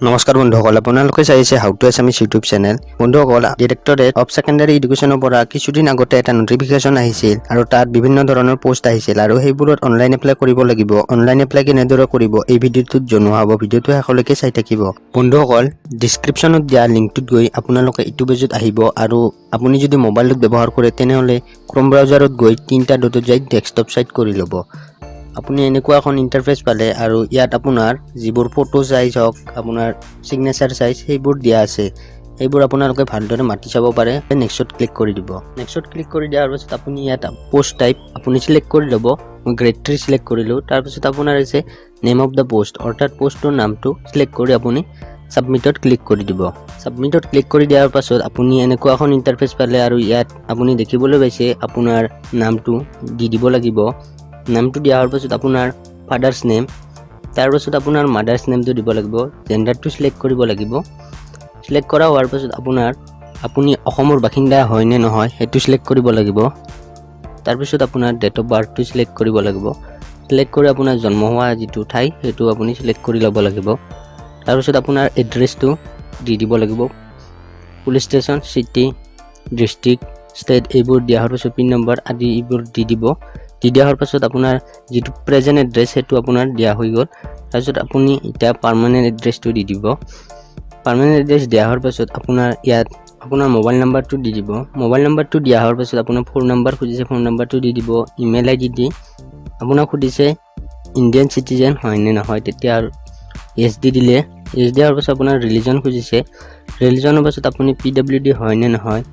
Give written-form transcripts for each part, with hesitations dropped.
নমস্কাৰ বন্ধুসকল, আপোনালোকে চাইছে how to Assamese YouTube channel. বন্ধুসকল, ডিৰেক্টৰেট অফ সেকেন্ডাৰী এডুকেশ্যনৰ পৰা কিছুদিন আগতে এটা নটিফিকেশ্যন আহিছিল আৰু তাত বিভিন্ন ধৰণৰ পোষ্ট আহিছিল আৰু সেইবোৰত অনলাইন এপ্লাই কৰিব লাগিব। অনলাইন এপ্লাই কেনেদৰে কৰিব এই ভিডিঅ'টোত জনোৱা হ'ব। ভিডিঅ'টো শেষলৈকে চাই থাকিব। বন্ধুসকল, ডিছক্ৰিপশ্যনত দিয়া লিংকটোত গৈ আপোনালোকে এইটো পেজত আহিব আৰু আপুনি যদি মোবাইলত ব্যৱহাৰ কৰে তেনেহ'লে ক্ৰম ব্ৰাউজাৰত গৈ তিনিটা ডটত যাই ডেস্কটপ সাইট কৰি ল'ব। আপুনি এনেকুৱা এখন ইন্টাৰফেস পালে আৰু ইয়াত আপোনাৰ যিবোৰ ফটো সাইজ হওক, আপোনাৰ সিগনেচাৰ সাইজ সেইবোৰ দিয়া আছে। সেইবোৰ আপোনালোকে ভালদৰে মাতি চাব পাৰে। নেক্সটত ক্লিক কৰি দিব। নেক্সটত ক্লিক কৰি দিয়াৰ পাছত আপুনি ইয়াত পোষ্ট টাইপ আপুনি সিলেক্ট কৰি ল'ব। মই গ্ৰেড 3 সিলেক্ট কৰিলোঁ। তাৰপিছত আপোনাৰ আছে নেম অফ দ্য পোষ্ট, অৰ্থাৎ পোষ্টৰ নামটো সিলেক্ট কৰি আপুনি সাবমিটত ক্লিক কৰি দিব। সাবমিটত ক্লিক কৰি দিয়াৰ পাছত আপুনি এনেকুৱা এখন ইন্টাৰফেস পালে আৰু ইয়াত আপুনি দেখিবলৈ পাইছে আপোনাৰ নামটো দি দিব লাগিব। নামটো দিয়াৰ পাছত আপোনাৰ ফাদাৰ্স নেম, তাৰ পাছত আপোনাৰ মাদাৰ্স নেমটো দিব লাগিব। জেন্ডাৰটো সিলেক্ট কৰিব লাগিব। সিলেক্ট কৰা হোৱাৰ পাছত আপুনি অসমৰ বাসিন্দা হয় নে নহয় সেইটো সিলেক্ট কৰিব লাগিব। তাৰপিছত আপোনাৰ ডেট অফ বাৰ্থটো সিলেক্ট কৰিব লাগিব। সিলেক্ট কৰি আপোনাৰ জন্ম হোৱা যিটো ঠাই সেইটো আপুনি সিলেক্ট কৰি ল'ব লাগিব। তাৰপিছত আপোনাৰ এড্ৰেছটো দি দিব লাগিব। Police station, city, district, state এইবোৰ দিয়া হোৱাৰ পাছত পিন নম্বৰ আদি এইবোৰ দি দিব। দি দিয়াৰ পাছত আপোনাৰ যিটো প্ৰেজেন্ট এড্ৰেছ সেইটো আপোনাৰ দিয়া হৈ গ'ল। তাৰপিছত আপুনি এতিয়া পাৰ্মানেণ্ট এড্ৰেছটো দি দিব। পাৰ্মানেণ্ট এড্ৰেছ দিয়া হোৱাৰ পাছত আপোনাৰ ইয়াত আপোনাৰ মোবাইল নাম্বাৰটো দি দিব। মোবাইল নাম্বাৰটো দিয়া হোৱাৰ পাছত আপোনাৰ ফোন নাম্বাৰ খুজিছে, ফোন নাম্বাৰটো দি দিব। ইমেইল আইডি দি আপোনাক সুধিছে ইণ্ডিয়ান চিটিজেন হয় নে নহয়, তেতিয়া এছ দি দিলে। এছ দিয়াৰ পাছত আপোনাৰ ৰিলিজন খুজিছে। ৰিলিজনৰ পাছত আপুনি PWD হয় নে নহয়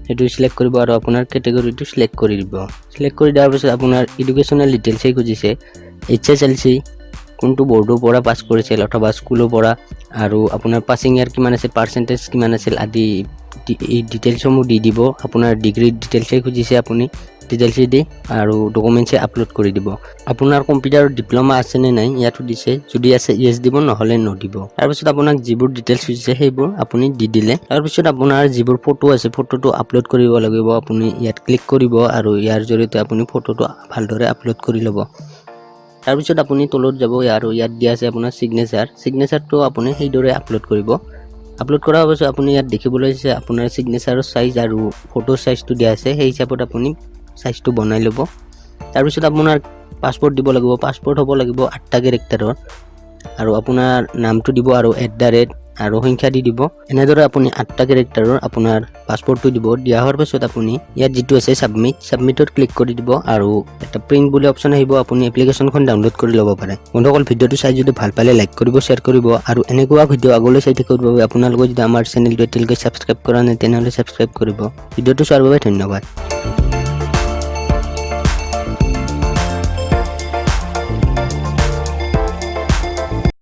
সেইটো সিলেক্ট কৰিব আৰু আপোনাৰ কেটেগৰীটো সিলেক্ট কৰি দিব। সিলেক্ট কৰি দিয়াৰ পাছত আপোনাৰ এডুকেশ্যনেল ডিটেইলছেই খুজিছে। HSLC কোনটো বৰ্ডৰ পৰা পাছ কৰিছিল অথবা স্কুলৰ পৰা, আৰু আপোনাৰ পাছিং ইয়াৰ কিমান আছিল, পাৰ্চেণ্টেজ কিমান আছিল আদি এই ডিটেইলছসমূহ দি দিব। আপোনাৰ ডিগ্ৰী ডিটেইলছেই খুজিছে, আপুনি ডিটেইলছেই দি আৰু ডকুমেণ্টছে আপলোড কৰি দিব। আপোনাৰ কম্পিউটাৰত ডিপ্ল'মা আছে নে নাই ইয়াত সুধিছে। যদি আছে ইয়েছ দিব, নহ'লে ন দিব। তাৰপিছত আপোনাক যিবোৰ ডিটেইলছ খুজিছে সেইবোৰ আপুনি দি দিলে। তাৰপিছত আপোনাৰ যিবোৰ ফটো আছে ফটোটো আপলোড কৰিব লাগিব। আপুনি ইয়াত ক্লিক কৰিব আৰু ইয়াৰ জৰিয়তে আপুনি ফটোটো ভালদৰে আপলোড কৰি ল'ব। তাৰপিছত আপুনি তলত যাব আৰু ইয়াত দিয়া আছে আপোনাৰ সিগনেচাৰটো আপুনি সেইদৰে আপলোড কৰিব। আপলোড কৰাৰ পাছত আপুনি ইয়াত দেখিবলৈ আছে আপোনাৰ সিগনেচাৰৰ সাইজ আৰু ফটোৰ সাইজটো দিয়া আছে। সেই হিচাপত আপুনি সাইজটো বনাই ল'ব। তাৰপিছত আপোনাৰ পাছপোৰ্ট দিব লাগিব। পাছপোৰ্ট হ'ব লাগিব 8টা কেৰেক্টাৰৰ আৰু আপোনাৰ নামটো দিব আৰু @ আৰু সংখ্যা দি দিব। এনেদৰে আপুনি 8টা কেৰেক্টাৰৰ আপোনাৰ পাছপোৰ্টটো দিব। দিয়া হোৱাৰ পাছত আপুনি ইয়াত যিটো আছে সাবমিটত ক্লিক কৰি দিব আৰু এটা প্ৰিন্ট বুলি অপশ্যন আহিব। আপুনি এপ্লিকেশ্যনখন ডাউনলোড কৰি ল'ব পাৰে। বন্ধুসকল, ভিডিঅ'টো চাই যদি ভাল পালে লাইক কৰিব, শ্বেয়াৰ কৰিব আৰু এনেকুৱা ভিডিঅ' আগলৈ চাই থাকিবৰ বাবে আপোনালোকে যদি আমাৰ চেনেলটো এতিয়ালৈকে ছাবস্ক্ৰাইব কৰা নাই তেনেহ'লে ছাবস্ক্ৰাইব কৰিব। ভিডিঅ'টো চোৱাৰ বাবে ধন্যবাদ।